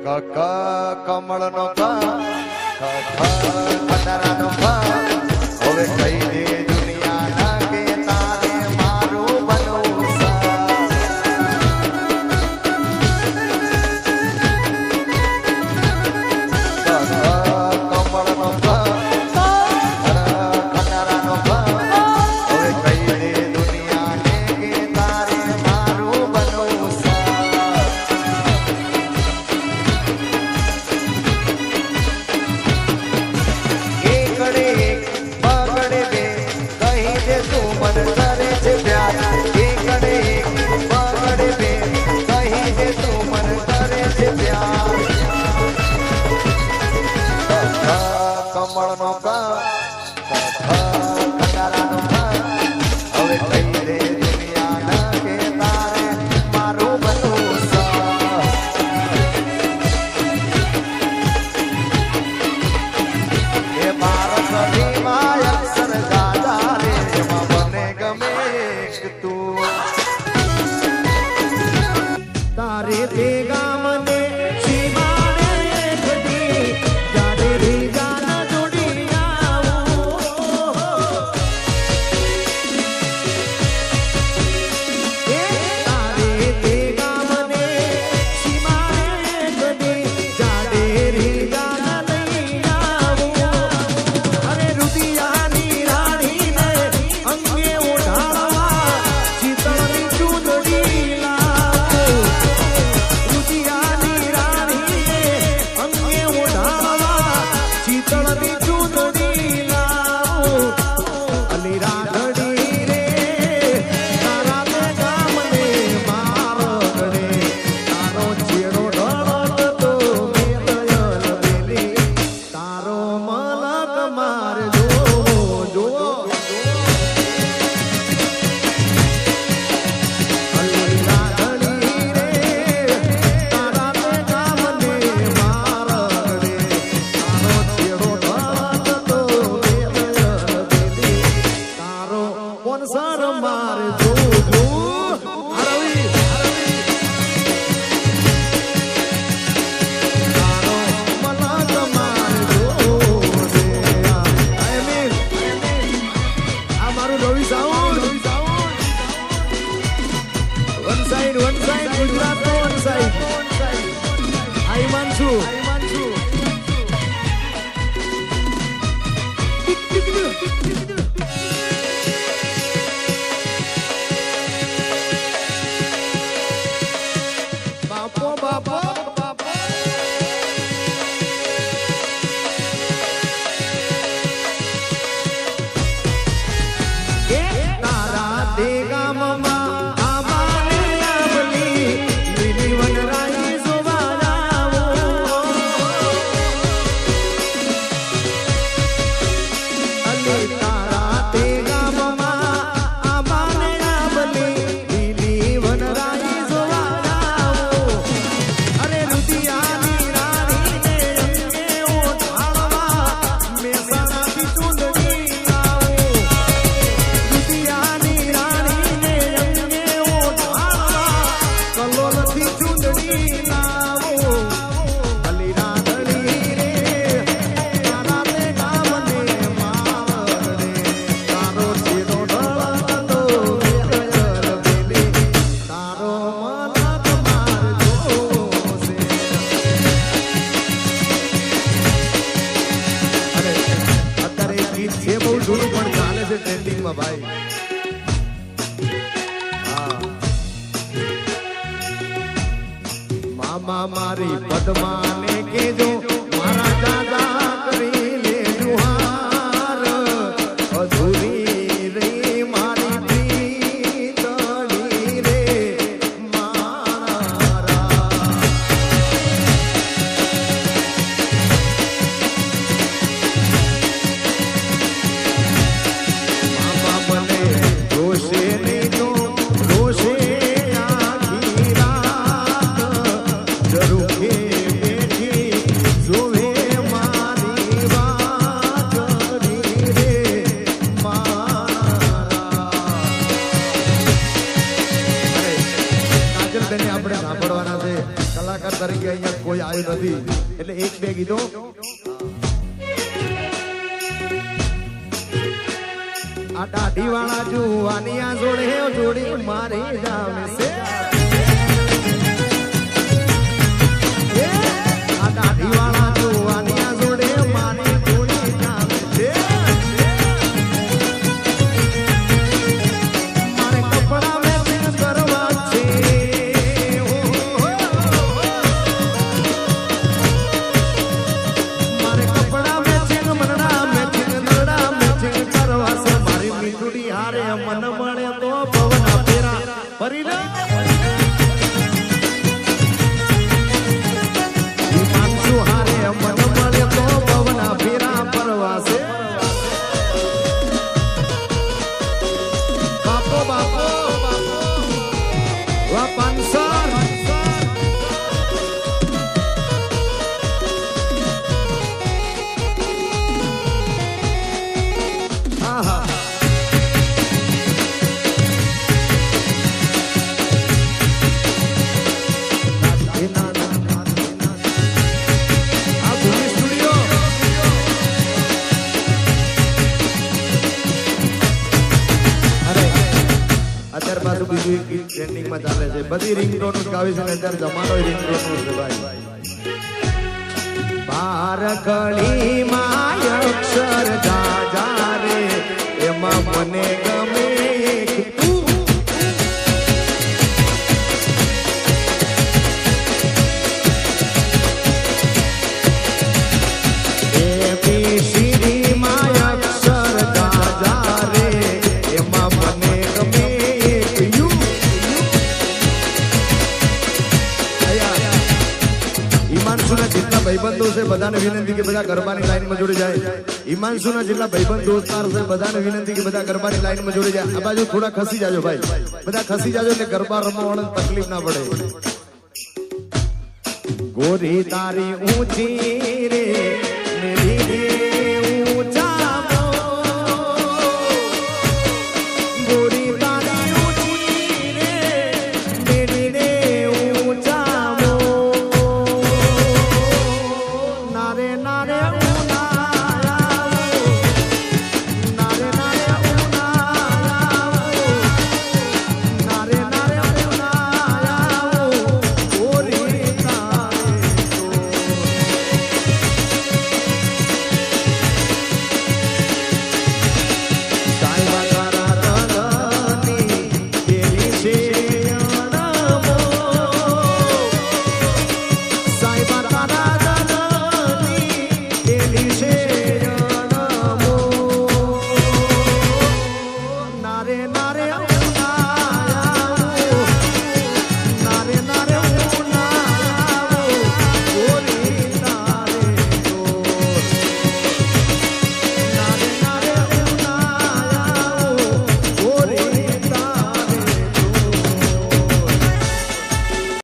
કમળ નો ખતરાનો હવે કઈ દે દુનિયા ના કે તારે મારું બનવું કમળ નો ખતરાનો હવે કઈ દે દુનિયા ને કે તારે મારું બનવું કમળ નો ખતરાનો હવે કઈ દે દુનિયા ના કે તારે મારું બનવું એ ભારત ભીમાં અક્ષર દાદા રે એમાં મને ગમે તું તારે તે ગામને મારી પદ્માને કેજો મારા દાદા કરી લે જુહાર અધૂરી રે મારી પ્રીતણી રે મારા મામા મને જોશે નહીં તો રોશે આખી રાત જરૂર કલાકાર તરીકે અહીંયા કોઈ આવ્યું નથી એટલે એક બે ગીતો આ દાઢી વાળા જુવાનિયા જોડે જોડી મારી જામે છે આ દાઢી વાળા જુવાનિયા જોડે મારી જોડી જામે છે મારે કપડા મેચિંગ કરવા છે મારે કપડા મેચિંગ મરડા મેચિંગ નરડા મેચિંગ કરવા છે મારી મીઠુડી હારે મન મળે તો પવના ફેરા ફરી લે માનસુ હારે મન મળે તો પવના ફેરા ફરવા છે બાપો બાપો વા પાંસર આહા આ ભૂમિ સ્ટુડિયો અરે અત્યારે પાછું બીજું એક ગીત ટ્રેન્ડિંગમાં ચાલે છે બધી રિંગટોન ગાવી છે ને અત્યારે જમાનો રિંગટોન છે ભાઈ બાર કળીમાં અક્ષર જાજા રે એમાં મને ગમે એક તું ABCD માં અક્ષર જાજા રે એમાં મને ગમે એક યુ ઈમાનસુના જેટલા ભાઈબંધો છે બધાને વિનંતી કે બધા ગરબાની લાઈનમાં જોડી જાય ઈમાનસુના જેટલા ભાઈબંધ દોસ્તાર છે બધાને વિનંતી કે બધા ગરબાની લાઈનમાં જોડી જાય આ બાજુ થોડા ખસી જાજો ભાઈ બધા ખસી જાજો એટલે ગરબા રમવાવાળાને તકલીફ ના પડે ગોરી તારી ઊંચી રે